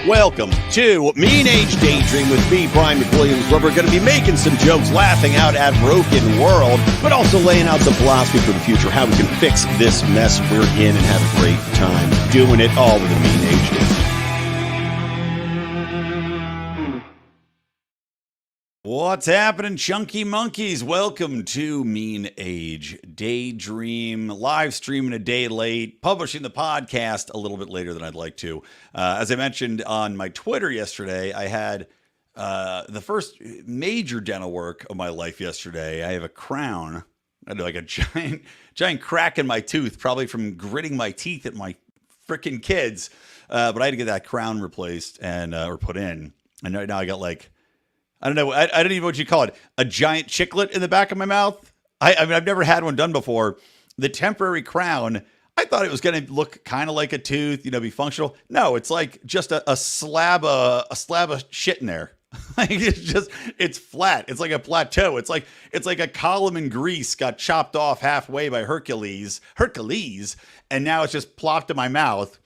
Welcome to Mean Age Daydream with me, Brian McWilliams, where we're going to be making some jokes, laughing out at broken world, but also laying out some philosophy for the future, how we can fix this mess we're in and have a great time doing it all with a Mean Age Daydream. What's happening, chunky monkeys? Welcome to Mean Age Daydream, live streaming a day late, publishing the podcast a little bit later than I'd like to. As I mentioned on my Twitter yesterday, I had the first major dental work of my life yesterday. I have a crown. I had like a giant crack in my tooth, probably from gritting my teeth at my freaking kids. But I had to get that crown replaced and or put in. And right now I got like, I don't know. I don't even know what you call it. A giant chiclet in the back of my mouth. I mean, I've never had one done before. The temporary crown, I thought it was going to look kind of like a tooth, you know, be functional. No, it's like just a slab of shit in there. Like it's flat. It's like a plateau. It's like a column in Greece got chopped off halfway by Hercules, and now it's just plopped in my mouth.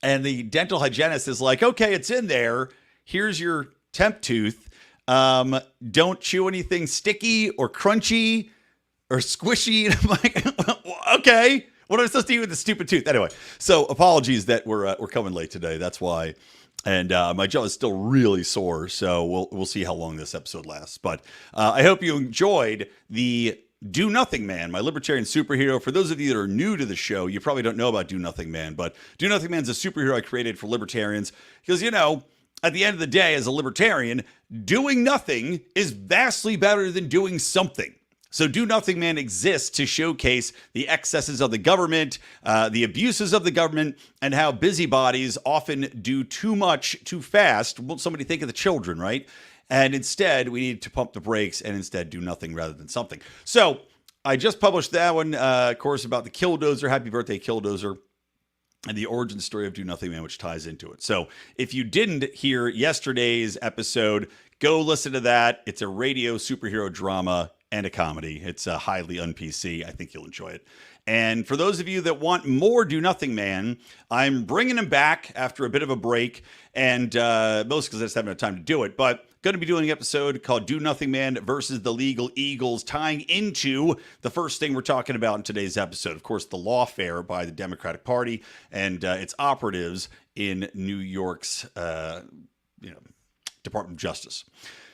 And the dental hygienist is like, okay, it's in there. Here's your temp tooth. Don't chew anything sticky or crunchy or squishy. And I'm like, okay, what am I supposed to do with the stupid tooth? Anyway, so apologies that we're coming late today. That's why. And my jaw is still really sore, so we'll see how long this episode lasts. But I hope you enjoyed the Do Nothing Man, my libertarian superhero. For those of you that are new to the show, you probably don't know about Do Nothing Man, but Do Nothing Man is a superhero I created for libertarians because, you know, at the end of the day, as a libertarian, doing nothing is vastly better than doing something. So Do Nothing Man exists to showcase the excesses of the government, the abuses of the government, and how busybodies often do too much too fast. Won't somebody think of the children, right? And instead, we need to pump the brakes and instead do nothing rather than something. So I just published that one, of course, about the Killdozer. Happy birthday, Killdozer. And the origin story of Do Nothing Man, which ties into it. So if you didn't hear yesterday's episode, go listen to that. It's a radio superhero drama and a comedy. It's highly un-PC. I think you'll enjoy it. And for those of you that want more Do Nothing Man, I'm bringing him back after a bit of a break, and mostly because I just haven't had time to do it, but going to be doing an episode called Do Nothing Man versus the Legal Eagles, tying into the first thing we're talking about in today's episode. Of course, the Lawfare by the Democratic Party and its operatives in New York's Department of Justice.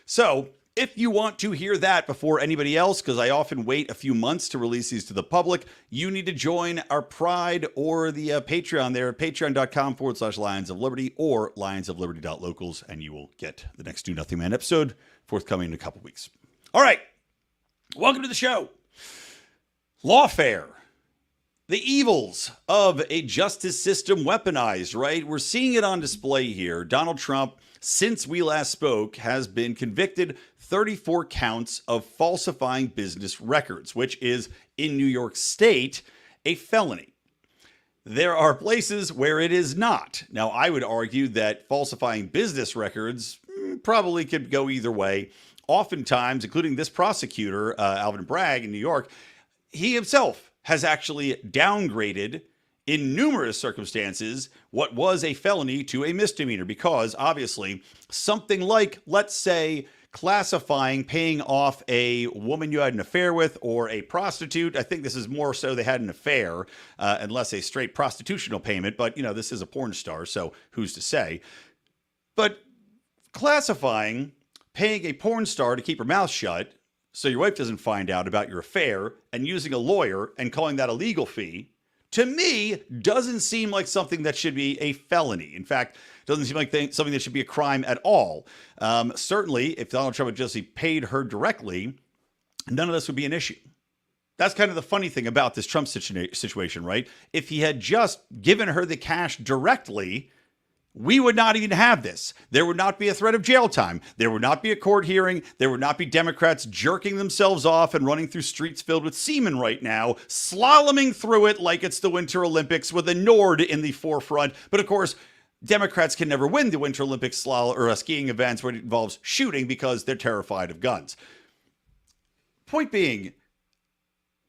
So if you want to hear that before anybody else, because I often wait a few months to release these to the public, you need to join our Pride or the Patreon there, patreon.com/Lions of Liberty or lionsofliberty.locals, and you will get the next Do Nothing Man episode forthcoming in a couple weeks. All right. Welcome to the show. Lawfare. The evils of a justice system weaponized, right? We're seeing it on display here. Donald Trump, since we last spoke, has been convicted 34 counts of falsifying business records, which is, in New York State, a felony. There are places where it is not. Now, I would argue that falsifying business records probably could go either way. Oftentimes, including this prosecutor, Alvin Bragg in New York, he himself has actually downgraded in numerous circumstances what was a felony to a misdemeanor, because obviously something like, let's say, classifying paying off a woman you had an affair with or a prostitute. I think this is more so they had an affair and less a straight prostitutional payment. But, you know, this is a porn star, so who's to say? But classifying paying a porn star to keep her mouth shut so your wife doesn't find out about your affair and using a lawyer and calling that a legal fee, to me, doesn't seem like something that should be a felony. In fact, doesn't seem like something that should be a crime at all. Certainly, if Donald Trump had just paid her directly, none of this would be an issue. That's kind of the funny thing about this Trump situation, right? If he had just given her the cash directly, we would not even have this. There would not be a threat of jail time. There would not be a court hearing. There would not be Democrats jerking themselves off and running through streets filled with semen right now, slaloming through it like it's the Winter Olympics with a Nord in the forefront. But of course, Democrats can never win the Winter Olympics or skiing events where it involves shooting because they're terrified of guns. Point being,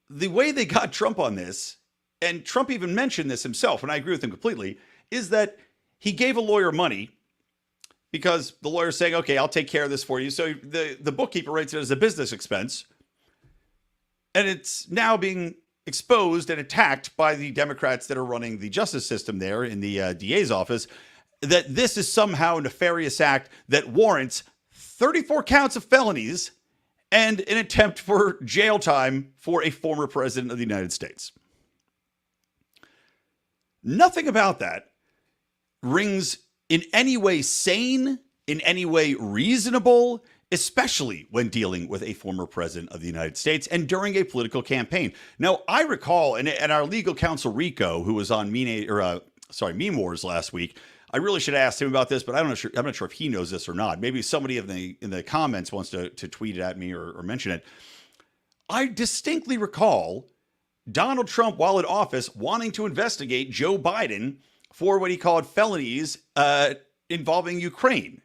the way they got Trump on this, and Trump even mentioned this himself, and I agree with him completely, is that he gave a lawyer money because the lawyer's saying, okay, I'll take care of this for you. So the bookkeeper writes it as a business expense. And it's now being exposed and attacked by the Democrats that are running the justice system there in the DA's office, that this is somehow a nefarious act that warrants 34 counts of felonies and an attempt for jail time for a former president of the United States. Nothing about that rings in any way sane, in any way reasonable, especially when dealing with a former president of the United States and during a political campaign. Now, I recall, and our legal counsel Rico, who was on Meme Wars last week, I really should have asked him about this, but I'm not sure if he knows this or not. Maybe somebody in the comments wants to tweet it at me or mention it. I distinctly recall Donald Trump, while in office, wanting to investigate Joe Biden for what he called felonies involving Ukraine.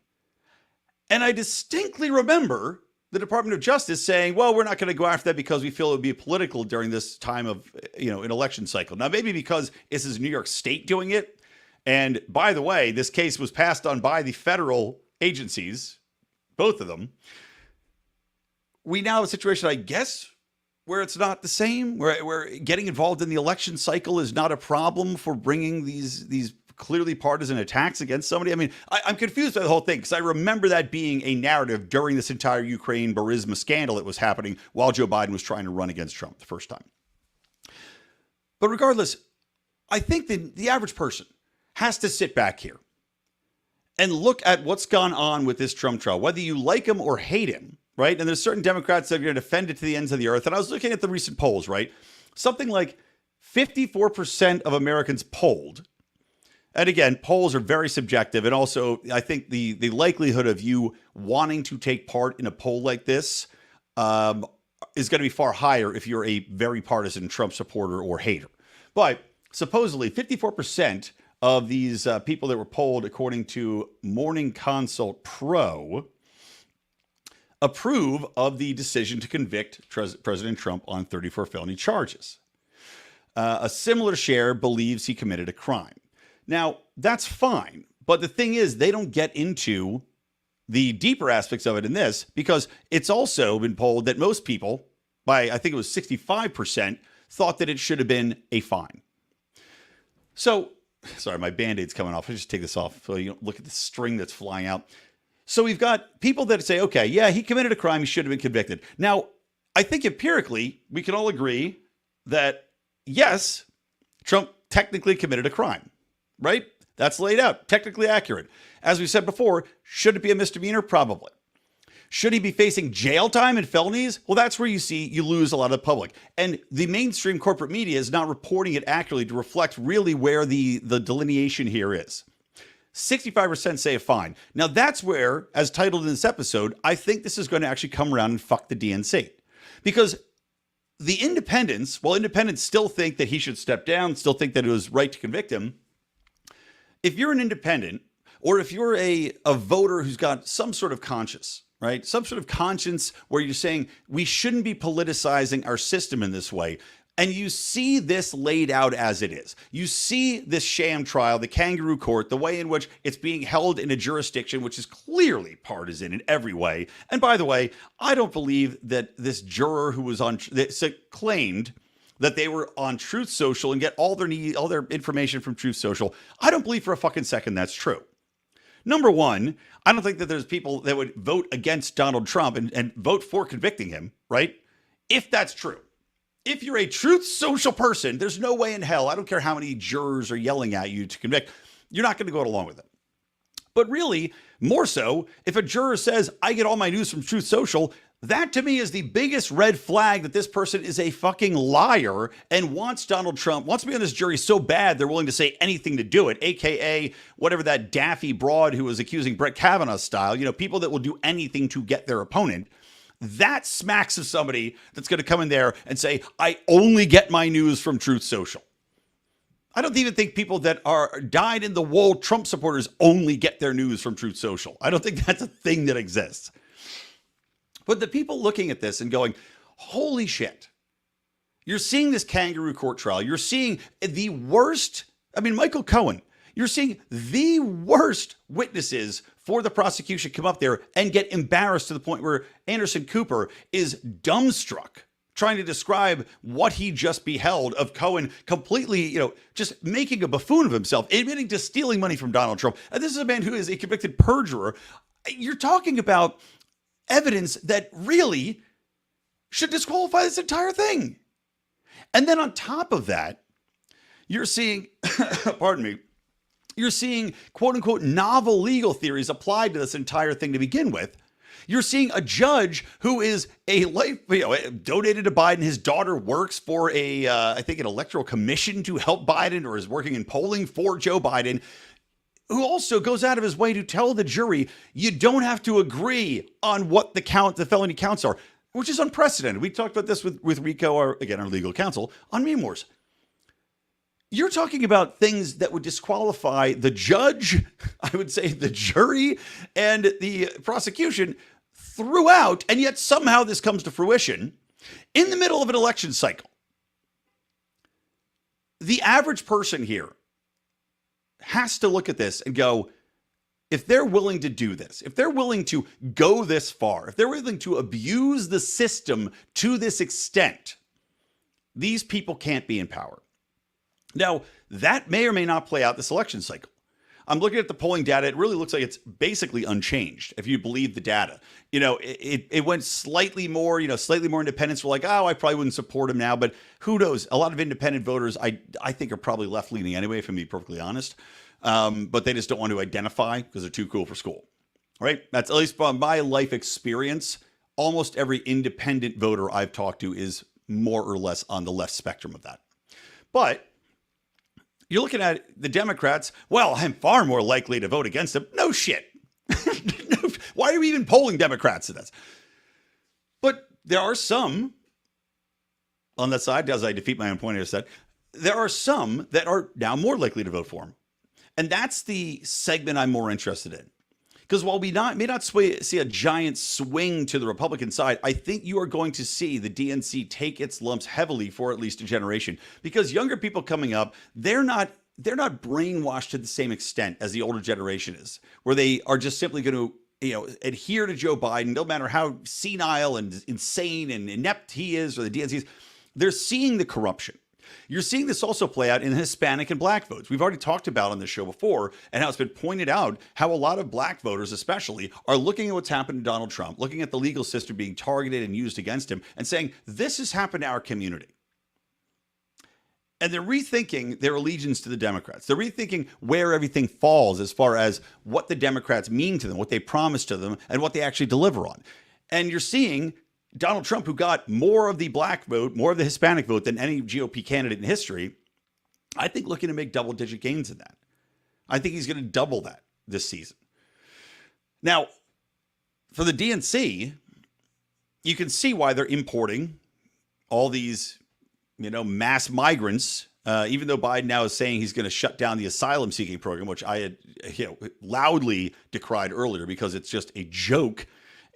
And I distinctly remember the Department of Justice saying, well, we're not going to go after that because we feel it would be political during this time of, an election cycle. Now, maybe because this is New York State doing it. And by the way, this case was passed on by the federal agencies, both of them. We now have a situation, I guess, where it's not the same, where getting involved in the election cycle is not a problem for bringing these clearly partisan attacks against somebody. I mean, I'm confused by the whole thing because I remember that being a narrative during this entire Ukraine Burisma scandal that was happening while Joe Biden was trying to run against Trump the first time. But regardless, I think that the average person has to sit back here and look at what's gone on with this Trump trial, whether you like him or hate him, right? And there's certain Democrats that are going to defend it to the ends of the earth. And I was looking at the recent polls, right? Something like 54% of Americans polled. And again, polls are very subjective. And also, I think the likelihood of you wanting to take part in a poll like this is going to be far higher if you're a very partisan Trump supporter or hater. But supposedly 54% of these people that were polled, according to Morning Consult Pro, approve of the decision to convict President Trump on 34 felony charges. A similar share believes he committed a crime. Now, that's fine. But the thing is, they don't get into the deeper aspects of it in this, because it's also been polled that most people, by I think it was 65%, thought that it should have been a fine. So, sorry, my Band-Aid's coming off. I'll just take this off so you don't look at the string that's flying out. So we've got people that say, okay, yeah, he committed a crime. He should have been convicted. Now, I think empirically, we can all agree that, yes, Trump technically committed a crime, right? That's laid out, technically accurate. As we said before, should it be a misdemeanor? Probably. Should he be facing jail time and felonies? Well, that's where you lose a lot of the public. And the mainstream corporate media is not reporting it accurately to reflect really where the delineation here is. 65% say a fine. Now, that's where, as titled in this episode, I think this is going to actually come around and fuck the DNC. Because the independents, while independents still think that he should step down, still think that it was right to convict him, if you're an independent, or if you're a voter who's got some sort of conscience, right? Some sort of conscience where you're saying we shouldn't be politicizing our system in this way. And you see this laid out as it is. You see this sham trial, the kangaroo court, the way in which it's being held in a jurisdiction which is clearly partisan in every way. And by the way, I don't believe that this juror who was claimed that they were on Truth Social and get all their information from Truth Social. I don't believe for a fucking second that's true. Number one, I don't think that there's people that would vote against Donald Trump and vote for convicting him, right? If that's true. If you're a Truth Social person, there's no way in hell, I don't care how many jurors are yelling at you to convict, you're not going to go along with it. But really, more so, if a juror says, I get all my news from Truth Social, that to me is the biggest red flag that this person is a fucking liar and wants Donald Trump, wants to be on this jury so bad they're willing to say anything to do it, aka whatever that daffy broad who was accusing Brett Kavanaugh style, people that will do anything to get their opponent. That smacks of somebody that's going to come in there and say, I only get my news from Truth Social. I don't even think people that are dyed in the wool Trump supporters only get their news from Truth Social. I don't think that's a thing that exists. But the people looking at this and going, holy shit, you're seeing this kangaroo court trial. You're seeing the worst. I mean, Michael Cohen, You're seeing the worst witnesses for the prosecution come up there and get embarrassed to the point where Anderson Cooper is dumbstruck trying to describe what he just beheld of Cohen completely, just making a buffoon of himself, admitting to stealing money from Donald Trump. And this is a man who is a convicted perjurer. You're talking about evidence that really should disqualify this entire thing. And then on top of that, you're seeing, pardon me, you're seeing quote unquote novel legal theories applied to this entire thing to begin with. You're seeing a judge who is donated to Biden. His daughter works for I think an electoral commission to help Biden, or is working in polling for Joe Biden, who also goes out of his way to tell the jury, you don't have to agree on what the felony counts are, which is unprecedented. We talked about this with Rico, our legal counsel, on Meme Wars. You're talking about things that would disqualify the judge, I would say the jury, and the prosecution throughout, and yet somehow this comes to fruition in the middle of an election cycle. The average person here has to look at this and go, if they're willing to do this, if they're willing to go this far, if they're willing to abuse the system to this extent, these people can't be in power. Now, that may or may not play out this election cycle. I'm looking at the polling data. It really looks like it's basically unchanged, if you believe the data. It went slightly more independents were like, oh, I probably wouldn't support him now, but who knows? A lot of independent voters, I think, are probably left-leaning anyway, if I'm being perfectly honest. But they just don't want to identify because they're too cool for school, right? That's at least from my life experience. Almost every independent voter I've talked to is more or less on the left spectrum of that. But you're looking at the Democrats. Well, I'm far more likely to vote against them. No shit. Why are we even polling Democrats to this? But there are some on that side, as I defeat my own point, I said, there are some that are now more likely to vote for him. And that's the segment I'm more interested in. Because while we may not see a giant swing to the Republican side, I think you are going to see the DNC take its lumps heavily for at least a generation. Because younger people coming up, they're not brainwashed to the same extent as the older generation is, where they are just simply going to adhere to Joe Biden, no matter how senile and insane and inept he is, or the DNC is. They're seeing the corruption. You're seeing this also play out in Hispanic and black votes. We've already talked about on this show before, and how it's been pointed out how a lot of black voters especially are looking at what's happened to Donald Trump, looking at the legal system being targeted and used against him, and saying, this has happened to our community. And they're rethinking their allegiance to the Democrats. They're rethinking where everything falls as far as what the Democrats mean to them, what they promise to them, and what they actually deliver on. And you're seeing Donald Trump, who got more of the black vote, more of the Hispanic vote than any GOP candidate in history, I think looking to make double-digit gains in that. I think he's going to double that this season. Now, for the DNC, you can see why they're importing all these, mass migrants, even though Biden now is saying he's going to shut down the asylum-seeking program, which I had loudly decried earlier because it's just a joke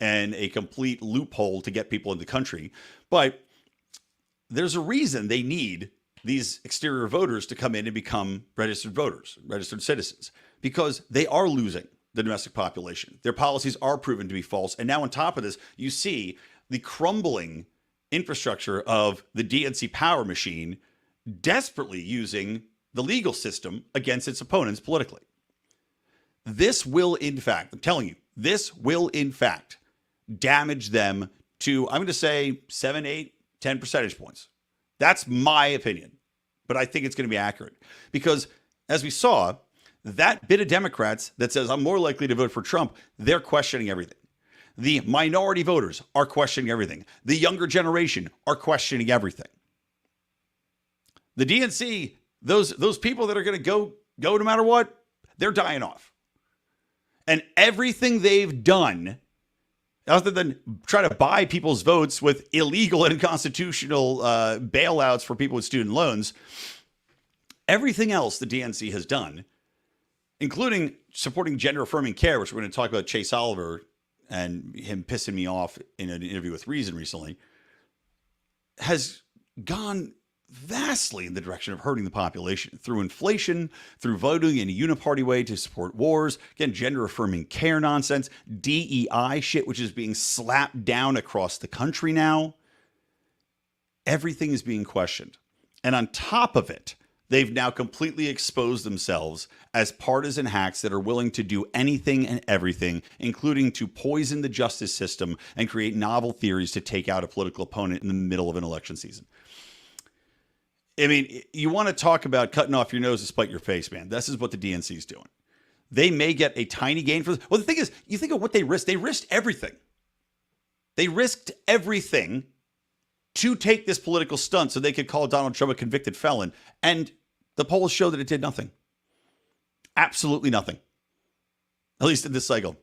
and a complete loophole to get people in the country. But there's a reason they need these exterior voters to come in and become registered voters, registered citizens, because they are losing the domestic population. Their policies are proven to be false. And now on top of this, you see the crumbling infrastructure of the DNC power machine desperately using the legal system against its opponents politically. This will, in fact, I'm telling you, this will, in fact, damage them to, I'm going to say 7, 8, 10 percentage points. That's my opinion, but I think it's going to be accurate because as we saw, that bit of Democrats that says I'm more likely to vote for Trump, they're questioning everything. The minority voters are questioning everything. The younger generation are questioning everything. The DNC, those people that are going to go no matter what, they're dying off. And everything they've done, other than try to buy people's votes with illegal and unconstitutional bailouts for people with student loans, everything else the DNC has done, including supporting gender-affirming care, which we're going to talk about Chase Oliver and him pissing me off in an interview with Reason recently, has gone vastly in the direction of hurting the population through inflation, through voting in a uniparty way to support wars, again, gender-affirming care nonsense, DEI shit, which is being slapped down across the country now. Everything is being questioned. And on top of it, they've now completely exposed themselves as partisan hacks that are willing to do anything and everything, including to poison the justice system and create novel theories to take out a political opponent in the middle of an election season. I mean, you want to talk about cutting off your nose to spite your face, man. This is what the DNC is doing. They may get a tiny gain for this. Well, the thing is, you think of what they risked. They risked everything. They risked everything to take this political stunt so they could call Donald Trump a convicted felon. And the polls show that it did nothing. Absolutely nothing. At least in this cycle.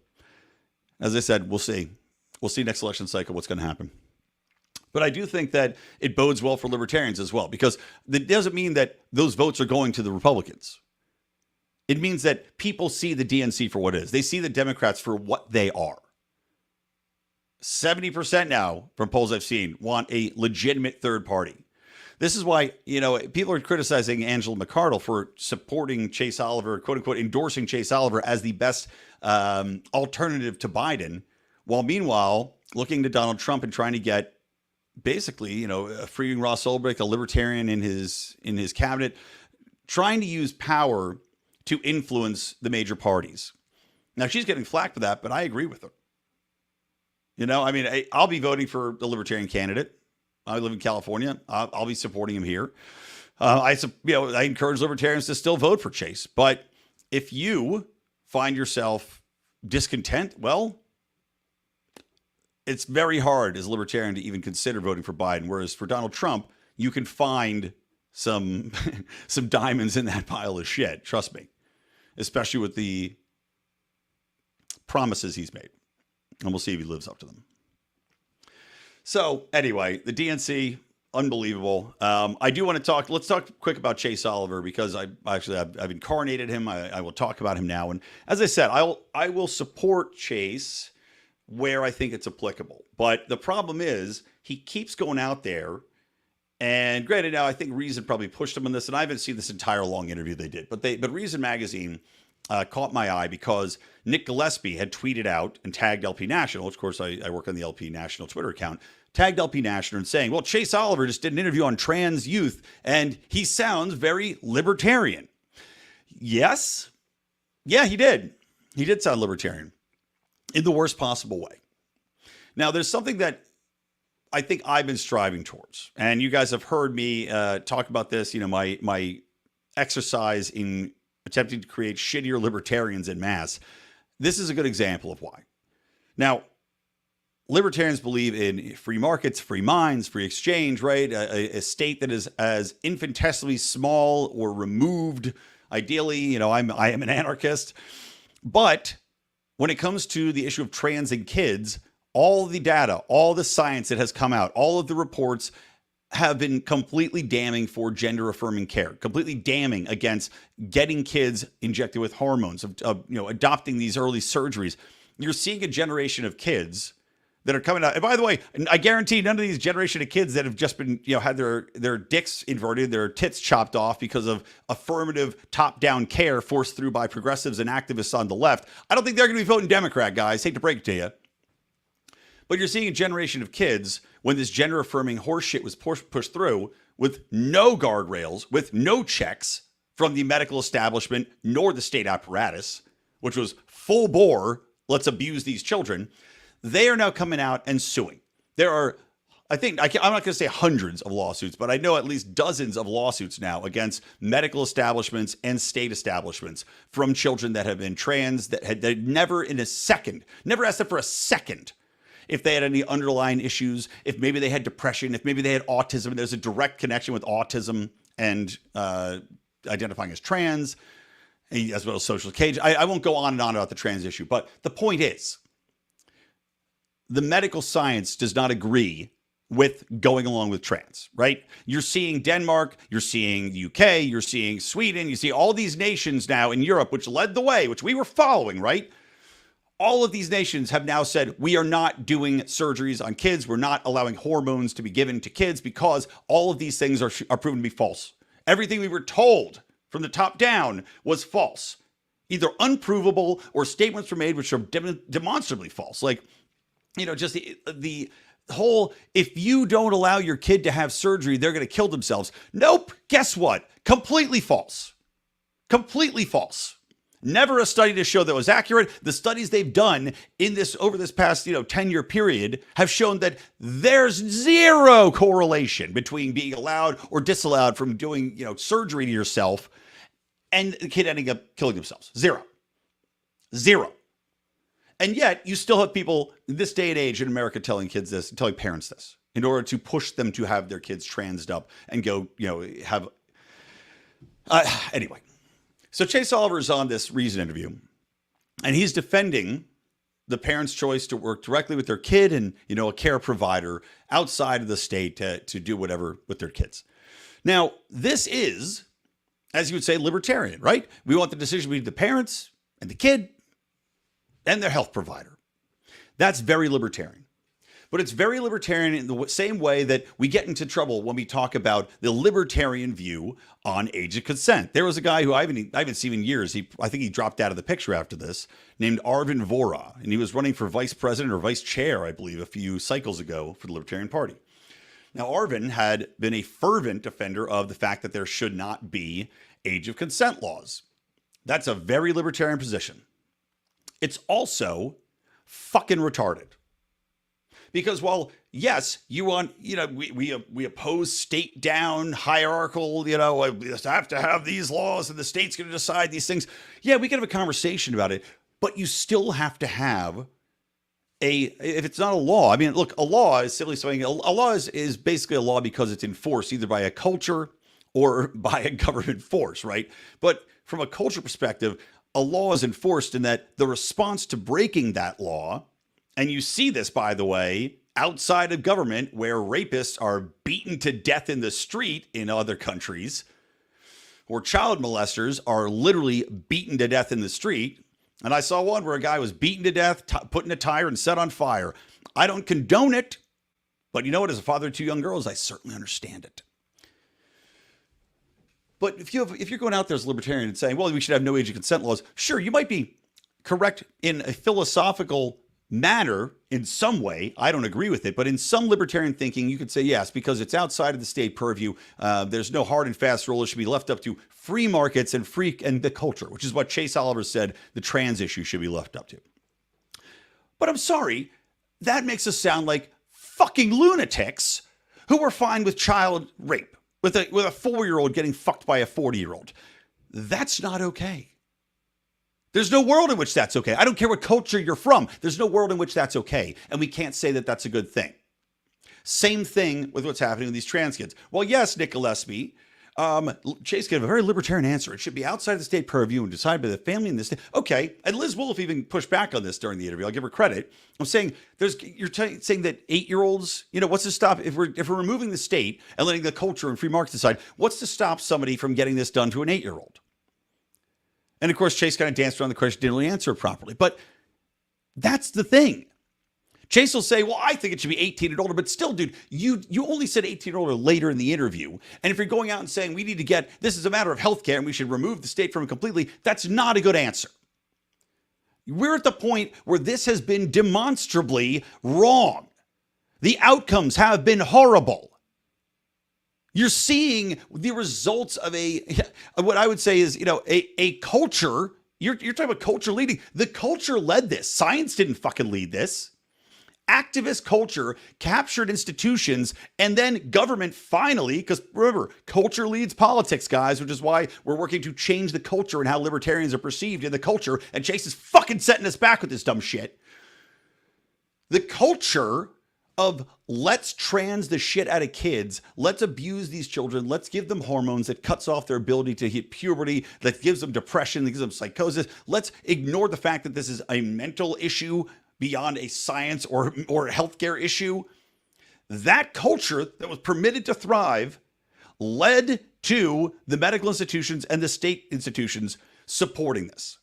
As I said, we'll see. We'll see next election cycle what's going to happen. But I do think that it bodes well for libertarians as well, because that doesn't mean that those votes are going to the Republicans. It means that people see the DNC for what it is. They see the Democrats for what they are. 70% now, from polls I've seen, want a legitimate third party. This is why, people are criticizing Angela McArdle for supporting Chase Oliver, quote unquote, endorsing Chase Oliver as the best alternative to Biden, while meanwhile looking to Donald Trump and trying to get basically, freeing Ross Ulbricht, a libertarian in his cabinet, trying to use power to influence the major parties. Now, she's getting flack for that, but I agree with her. I'll be voting for the libertarian candidate. I live in California. I'll be supporting him here. I encourage libertarians to still vote for Chase. But if you find yourself discontent, well, it's very hard as a libertarian to even consider voting for Biden. Whereas for Donald Trump, you can find some diamonds in that pile of shit. Trust me, especially with the promises he's made. And we'll see if he lives up to them. So anyway, the DNC, unbelievable. I do want to let's talk quick about Chase Oliver, because I've incarnated him. I will talk about him now. And as I said, I will support Chase where I think it's applicable. But the problem is he keeps going out there. And granted, now I think Reason probably pushed him on this, and I haven't seen this entire long interview they did. But Reason Magazine caught my eye because Nick Gillespie had tweeted out and tagged LP National, which of course I work on the LP National Twitter account, tagged LP National and saying, well, Chase Oliver just did an interview on trans youth and he sounds very libertarian. Yes. Yeah, he did. He did sound libertarian in the worst possible way. Now, there's something that I think I've been striving towards, and you guys have heard me talk about this, my exercise in attempting to create shittier libertarians en masse. This is a good example of why. Now, libertarians believe in free markets, free minds, free exchange, right? A state that is as infinitesimally small or removed. Ideally, I am an anarchist. But when it comes to the issue of trans and kids, all the data, all the science that has come out, all of the reports have been completely damning for gender-affirming care, completely damning against getting kids injected with hormones, adopting these early surgeries. You're seeing a generation of kids that are coming out. And by the way, I guarantee none of these generation of kids that have just been, had their dicks inverted, their tits chopped off because of affirmative top-down care forced through by progressives and activists on the left. I don't think they're going to be voting Democrat, guys. Hate to break it to you. But you're seeing a generation of kids when this gender-affirming horseshit was pushed through with no guardrails, with no checks from the medical establishment nor the state apparatus, which was full bore, let's abuse these children. They are now coming out and suing. There are, I'm not going to say hundreds of lawsuits, but I know at least dozens of lawsuits now against medical establishments and state establishments from children that have been trans, that had never asked them for a second if they had any underlying issues, if maybe they had depression, if maybe they had autism. There's a direct connection with autism and identifying as trans, as well as social cage. I won't go on and on about the trans issue, but the point is, the medical science does not agree with going along with trans, right? You're seeing Denmark, you're seeing the UK, you're seeing Sweden, you see all these nations now in Europe, which led the way, which we were following, right? All of these nations have now said, we are not doing surgeries on kids. We're not allowing hormones to be given to kids because all of these things are proven to be false. Everything we were told from the top down was false. Either unprovable or statements were made which are demonstrably false. Like, just the whole, if you don't allow your kid to have surgery, they're going to kill themselves. Nope. Guess what? Completely false. Completely false. Never a study to show that was accurate. The studies they've done over this past 10-year period have shown that there's zero correlation between being allowed or disallowed from doing surgery to yourself and the kid ending up killing themselves. Zero. And yet you still have people in this day and age in America telling parents this in order to push them to have their kids transed up and go have anyway. So Chase Oliver's on this Reason interview, and he's defending the parents' choice to work directly with their kid and, a care provider outside of the state to do whatever with their kids. Now, this is, as you would say, libertarian, right? We want the decision between the parents and the kid and their health provider. That's very libertarian. But it's very libertarian in the same way that we get into trouble when we talk about the libertarian view on age of consent. There was a guy who I haven't seen in years. I think he dropped out of the picture after this, named Arvin Vohra, and he was running for vice president or vice chair, I believe, a few cycles ago for the Libertarian Party. Now, Arvin had been a fervent defender of the fact that there should not be age of consent laws. That's a very libertarian position. It's also fucking retarded. Because while, yes, you want, we oppose state down hierarchical, we have to have these laws and the state's going to decide these things. Yeah, we can have a conversation about it, but you still have to have if it's not a law, I mean, look, a law is simply something, a law is basically a law because it's enforced either by a culture or by a government force, right? But from a culture perspective, a law is enforced in that the response to breaking that law, and you see this, by the way, outside of government where rapists are beaten to death in the street in other countries, or child molesters are literally beaten to death in the street. And I saw one where a guy was beaten to death, put in a tire and set on fire. I don't condone it, but you know what? As a father of two young girls, I certainly understand it. But if you're going out there as a libertarian and saying, well, we should have no age of consent laws, sure, you might be correct in a philosophical manner in some way. I don't agree with it, but in some libertarian thinking, you could say yes, because it's outside of the state purview. There's no hard and fast rule. It should be left up to free markets and the culture, which is what Chase Oliver said the trans issue should be left up to. But I'm sorry, that makes us sound like fucking lunatics who were fine with child rape, with a 4-year-old getting fucked by a 40-year-old. That's not okay. There's no world in which that's okay. I don't care what culture you're from. There's no world in which that's okay. And we can't say that that's a good thing. Same thing with what's happening with these trans kids. Well, yes, Nick Gillespie, Chase gave a very libertarian answer. It should be outside the state purview and decided by the family in this state. Okay. And Liz Wolfe even pushed back on this during the interview. I'll give her credit. I'm saying you're saying that 8-year-olds, what's to stop if we're removing the state and letting the culture and free markets decide, what's to stop somebody from getting this done to an 8-year-old? And of course, Chase kind of danced around the question, didn't really answer it properly. But that's the thing. Chase will say, well, I think it should be 18 and older. But still, dude, you only said 18 and older later in the interview. And if you're going out and saying we need to this is a matter of healthcare and we should remove the state from it completely, that's not a good answer. We're at the point where this has been demonstrably wrong. The outcomes have been horrible. You're seeing the results of what I would say is, a culture. You're talking about culture leading. The culture led this. Science didn't fucking lead this. Activist culture captured institutions, and then government finally, because remember, culture leads politics, guys, which is why we're working to change the culture and how libertarians are perceived in the culture. And Chase is fucking setting us back with this dumb shit. The culture of let's trans the shit out of kids, let's abuse these children, let's give them hormones that cuts off their ability to hit puberty, that gives them depression, that gives them psychosis. Let's ignore the fact that this is a mental issue beyond a science or healthcare issue. That culture that was permitted to thrive led to the medical institutions and the state institutions supporting this.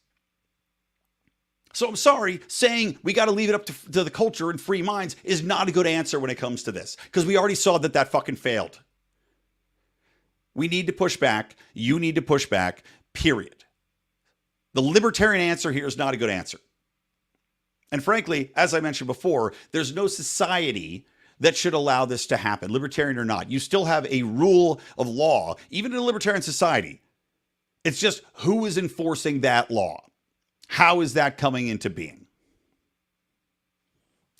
So I'm sorry, saying we got to leave it up to the culture and free minds is not a good answer when it comes to this, because we already saw that fucking failed. We need to push back. You need to push back, period. The libertarian answer here is not a good answer. And frankly, as I mentioned before, there's no society that should allow this to happen, libertarian or not. You still have a rule of law, even in a libertarian society. It's just who is enforcing that law? How is that coming into being?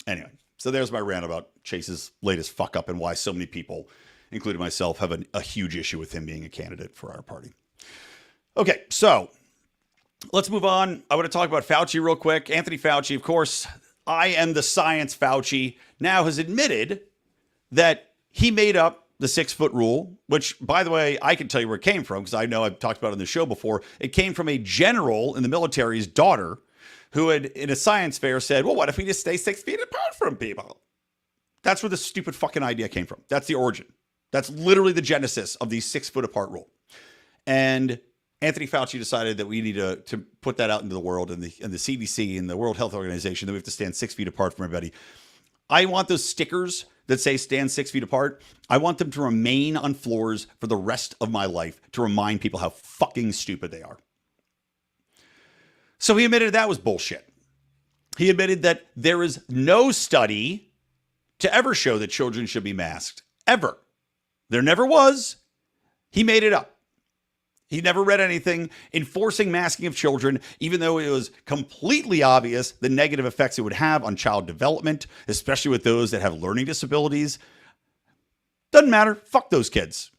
Anyway, so there's my rant about Chase's latest fuck up and why so many people, including myself, have a huge issue with him being a candidate for our party. Okay, so let's move on. I want to talk about Fauci real quick. Anthony Fauci, of course, I am the science Fauci, now has admitted that he made up the 6-foot rule, which, by the way, I can tell you where it came from because I know I've talked about it on the show before. It came from a general in the military's daughter who had, in a science fair, said, well, what if we just stay 6 feet apart from people? That's where the stupid fucking idea came from. That's the origin. That's literally the genesis of the 6-foot apart rule. And Anthony Fauci decided that we need to put that out into the world, and the CDC and the World Health Organization, that we have to stand 6 feet apart from everybody. I want those stickers that say stand 6 feet apart. I want them to remain on floors for the rest of my life to remind people how fucking stupid they are. So he admitted that was bullshit. He admitted that there is no study to ever show that children should be masked. Ever. There never was. He made it up. He never read anything enforcing masking of children, even though it was completely obvious the negative effects it would have on child development, especially with those that have learning disabilities. Doesn't matter. Fuck those kids.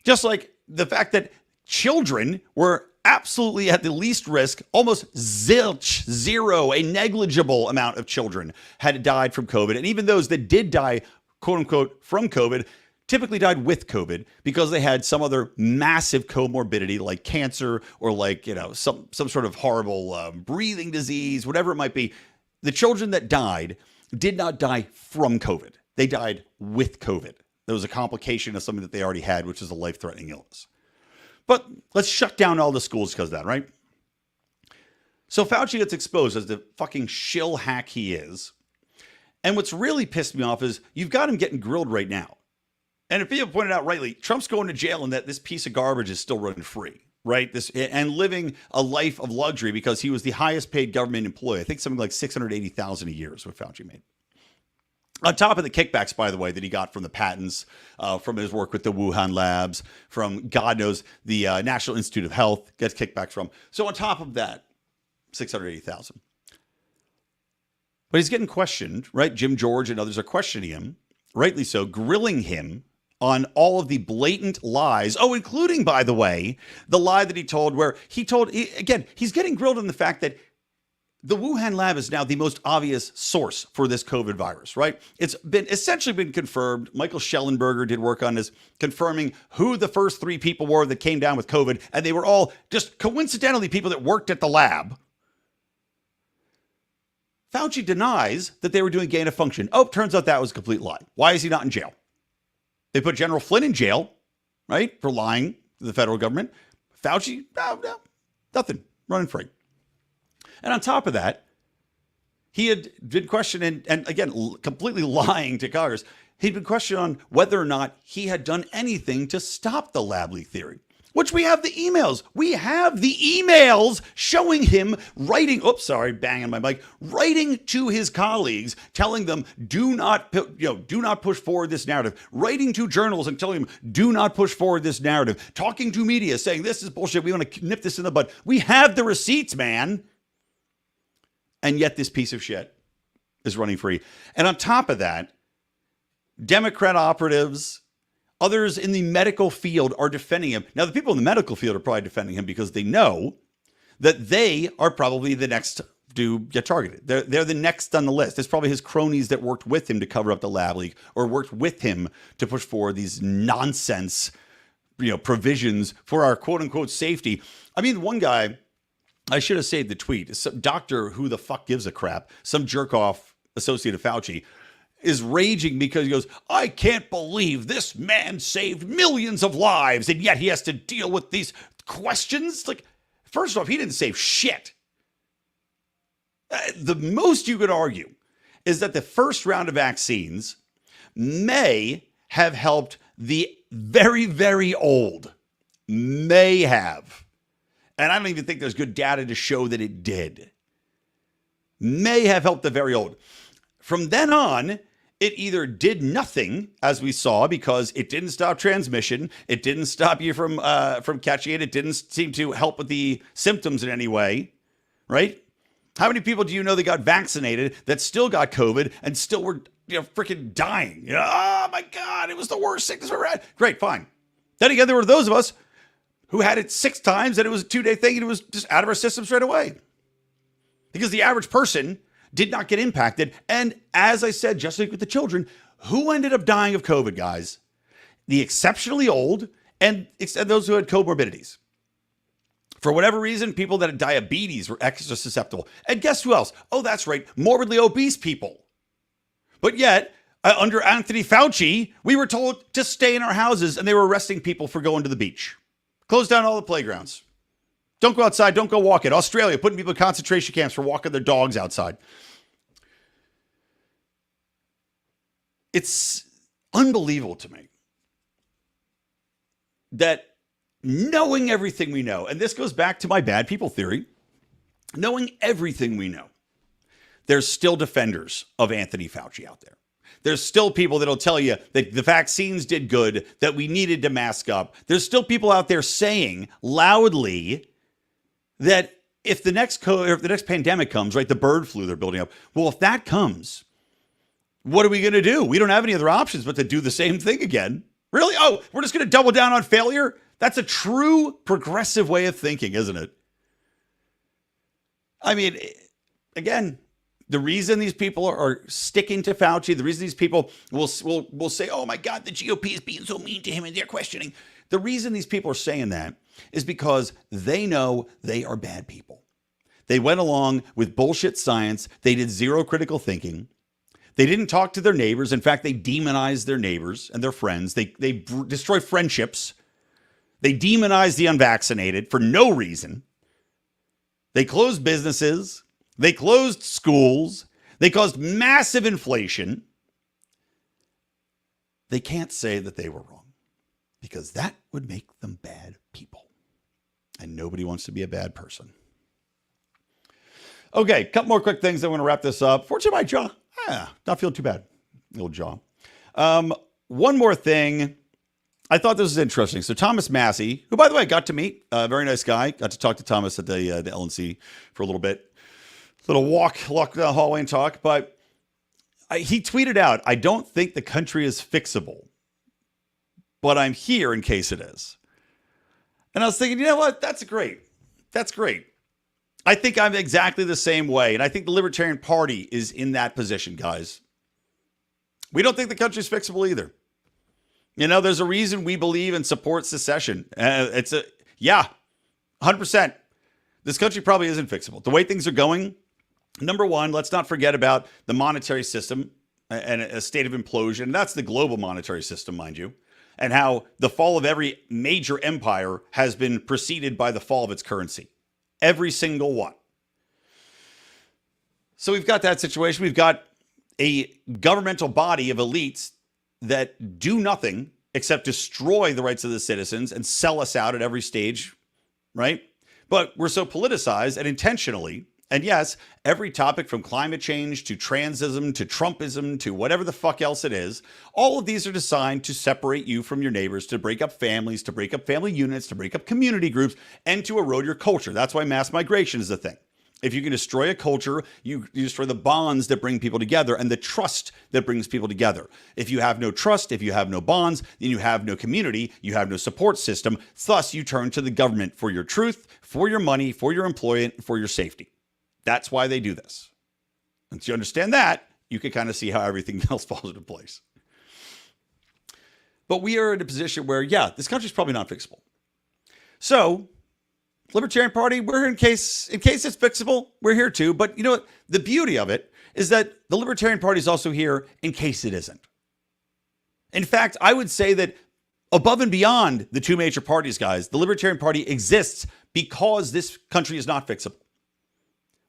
Just like the fact that children were absolutely at the least risk, almost zero, a negligible amount of children had died from COVID. And even those that did die, quote unquote, from COVID, typically died with COVID because they had some other massive comorbidity like cancer or like, some sort of horrible breathing disease, whatever it might be. The children that died did not die from COVID. They died with COVID. There was a complication of something that they already had, which is a life-threatening illness. But let's shut down all the schools because of that, right? So Fauci gets exposed as the fucking shill hack he is. And what's really pissed me off is you've got him getting grilled right now. And if people pointed out rightly, Trump's going to jail and that this piece of garbage is still running free, right? And living a life of luxury because he was the highest paid government employee. I think something like $680,000 a year is what Fauci made. On top of the kickbacks, by the way, that he got from the patents, from his work with the Wuhan labs, from God knows the National Institute of Health gets kickbacks from. So on top of that, $680,000. But he's getting questioned, right? Jim George and others are questioning him, rightly so, grilling him on all of the blatant lies. Oh, including, by the way, the lie that he told where he's getting grilled on the fact that the Wuhan lab is now the most obvious source for this COVID virus, right? It's been essentially been confirmed. Michael Schellenberger did work on this, confirming who the first 3 people were that came down with COVID, and they were all just coincidentally people that worked at the lab. Fauci denies that they were doing gain of function. Oh, turns out that was a complete lie. Why is he not in jail? They put General Flynn in jail, right, for lying to the federal government. Fauci, no, nothing, running free. And on top of that, he had been questioned and again, completely lying to Congress. He'd been questioned on whether or not he had done anything to stop the lab leak theory, which we have the emails. We have the emails showing him writing, banging my mic, writing to his colleagues, telling them, do not push forward this narrative, writing to journals and telling them, do not push forward this narrative, talking to media, saying this is bullshit. We want to nip this in the bud. We have the receipts, man. And yet this piece of shit is running free. And on top of that, Democrat operatives, others in the medical field are defending him. Now, the people in the medical field are probably defending him because they know that they are probably the next to get targeted. They're the next on the list. It's probably his cronies that worked with him to cover up the lab leak or worked with him to push forward these nonsense, provisions for our quote unquote safety. I mean, one guy, I should have saved the tweet. Some doctor who the fuck gives a crap, some jerk off associate of Fauci, is raging because he goes, I can't believe this man saved millions of lives and yet he has to deal with these questions. Like, first off, he didn't save shit. The most you could argue is that the first round of vaccines may have helped the very, very old. May have. And I don't even think there's good data to show that it did. May have helped the very old. From then on, it either did nothing, as we saw, because it didn't stop transmission. It didn't stop you from catching it. It didn't seem to help with the symptoms in any way, right? How many people do you know that got vaccinated that still got COVID and still were, freaking dying? Oh my God, it was the worst sickness I've ever had. Great, fine. Then again, there were those of us who had it 6 times and it was a 2-day thing and it was just out of our system straight away. Because the average person did not get impacted. And as I said, just like with the children, who ended up dying of COVID, guys? The exceptionally old and those who had comorbidities. For whatever reason, people that had diabetes were extra susceptible. And guess who else? Oh, that's right, morbidly obese people. But yet, under Anthony Fauci, we were told to stay in our houses and they were arresting people for going to the beach. Close down all the playgrounds. Don't go outside. Don't go walk it. Australia, putting people in concentration camps for walking their dogs outside. It's unbelievable to me that knowing everything we know, and this goes back to my bad people theory, knowing everything we know, there's still defenders of Anthony Fauci out there. There's still people that'll tell you that the vaccines did good, that we needed to mask up. There's still people out there saying loudly that if the next pandemic comes, right, the bird flu they're building up, well, if that comes, what are we going to do? We don't have any other options but to do the same thing again. Really? Oh, we're just going to double down on failure? That's a true progressive way of thinking, isn't it? I mean, again, the reason these people are sticking to Fauci, the reason these people will say, oh my God, the GOP is being so mean to him and they're questioning. The reason these people are saying that is because they know they are bad people. They went along with bullshit science. They did zero critical thinking. They didn't talk to their neighbors. In fact, they demonized their neighbors and their friends. They destroy friendships. They demonized the unvaccinated for no reason. They closed businesses. They closed schools. They caused massive inflation. They can't say that they were wrong because that would make them bad people. And nobody wants to be a bad person. Okay, a couple more quick things. I want to wrap this up. Fortunately, my jaw, not feeling too bad. Little jaw. One more thing. I thought this was interesting. So Thomas Massey, who, by the way, got to meet, a very nice guy. Got to talk to Thomas at the LNC for a little bit. Little walk down the hallway and talk. But he tweeted out, I don't think the country is fixable, but I'm here in case it is. And I was thinking, you know what? That's great. That's great. I think I'm exactly the same way. And I think the Libertarian Party is in that position, guys. We don't think the country's fixable either. You know, there's a reason we believe and support secession. 100%. This country probably isn't fixable. The way things are going, number one, let's not forget about the monetary system and a state of implosion. That's the global monetary system, mind you, and how the fall of every major empire has been preceded by the fall of its currency. Every single one. So we've got that situation. We've got a governmental body of elites that do nothing except destroy the rights of the citizens and sell us out at every stage, right? But we're so politicized and intentionally, and yes, every topic from climate change to transism to Trumpism to whatever the fuck else it is, all of these are designed to separate you from your neighbors, to break up families, to break up family units, to break up community groups, and to erode your culture. That's why mass migration is a thing. If you can destroy a culture, you destroy the bonds that bring people together and the trust that brings people together. If you have no trust, if you have no bonds, then you have no community, you have no support system. Thus, you turn to the government for your truth, for your money, for your employment, for your safety. That's why they do this. Once you understand that, you can kind of see how everything else falls into place. But we are in a position where, this country's probably not fixable. So, Libertarian Party, we're here in case it's fixable. We're here too. But you know what? The beauty of it is that the Libertarian Party is also here in case it isn't. In fact, I would say that above and beyond the two major parties, guys, the Libertarian Party exists because this country is not fixable.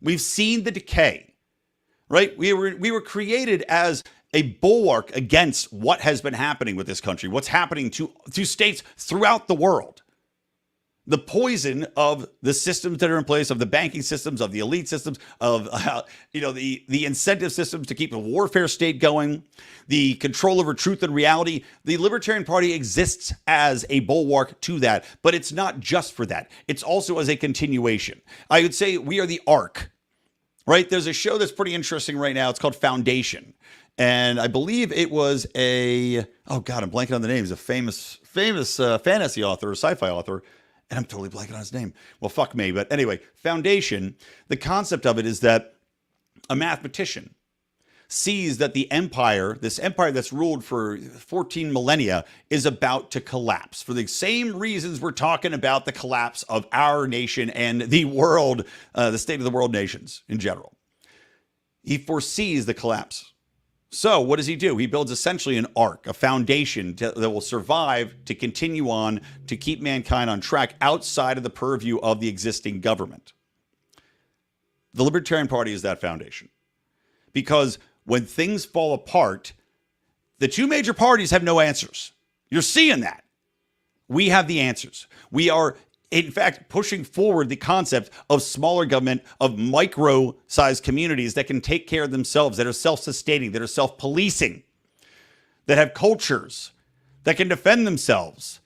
We've seen the decay, right? We were created as a bulwark against what has been happening with this country, what's happening to states throughout the world. The poison of the systems that are in place, of the banking systems, of the elite systems, of the incentive systems to keep the warfare state going, the control over truth and reality. The Libertarian Party exists as a bulwark to that, but it's not just for that. It's also as a continuation. I would say we are the arc, right? There's a show that's pretty interesting right now. It's called Foundation. And I believe it was I'm blanking on the name. He's a famous fantasy author, or sci-fi author. And I'm totally blanking on his name. Well, fuck me. But anyway, Foundation, the concept of it is that a mathematician sees that the empire, this empire that's ruled for 14 millennia, is about to collapse for the same reasons we're talking about the collapse of our nation and the world, the state of the world nations in general. He foresees the collapse. So what does he do? He builds essentially an ark, a foundation that will survive, to continue on, to keep mankind on track outside of the purview of the existing government. The Libertarian Party is that foundation. Because when things fall apart, the two major parties have no answers. You're seeing that. We have the answers. We are, in fact, pushing forward the concept of smaller government, of micro-sized communities that can take care of themselves, that are self-sustaining, that are self-policing, that have cultures, that can defend themselves.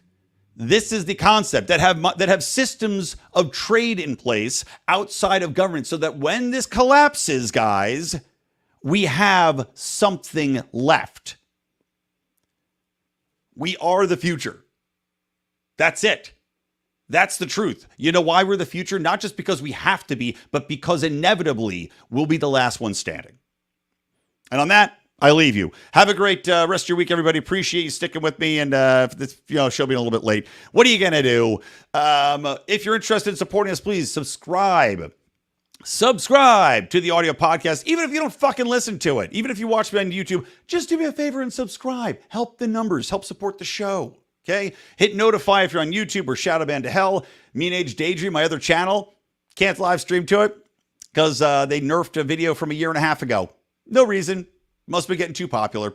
This is the concept, that have systems of trade in place outside of government, so that when this collapses, guys, we have something left. We are the future. That's it. That's the truth. You know why we're the future? Not just because we have to be, but because inevitably we'll be the last one standing. And on that, I leave you. Have a great rest of your week, everybody. Appreciate you sticking with me. And this show being a little bit late. What are you going to do? If you're interested in supporting us, please subscribe. Subscribe to the audio podcast, even if you don't fucking listen to it. Even if you watch me on YouTube, just do me a favor and subscribe. Help the numbers. Help support the show. Okay? Hit notify if you're on YouTube or Shadowban to Hell. Mean Age Daydream, my other channel. Can't live stream to it because they nerfed a video from a year and a half ago. No reason. Must be getting too popular.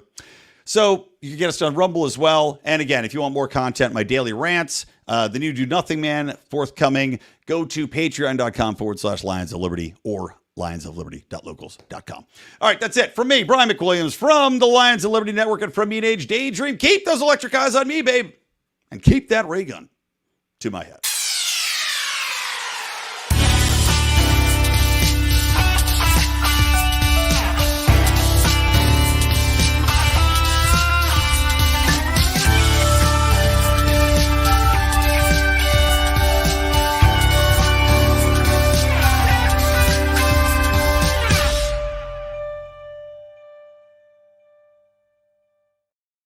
So you can get us on Rumble as well. And again, if you want more content, my daily rants, the new Do Nothing Man forthcoming, go to patreon.com/Lions of Liberty or lionsofliberty.locals.com. All right, that's it. From me, Brian McWilliams, from the Lions of Liberty Network and from Mean Age Daydream. Keep those electric eyes on me, babe. And keep that ray gun to my head.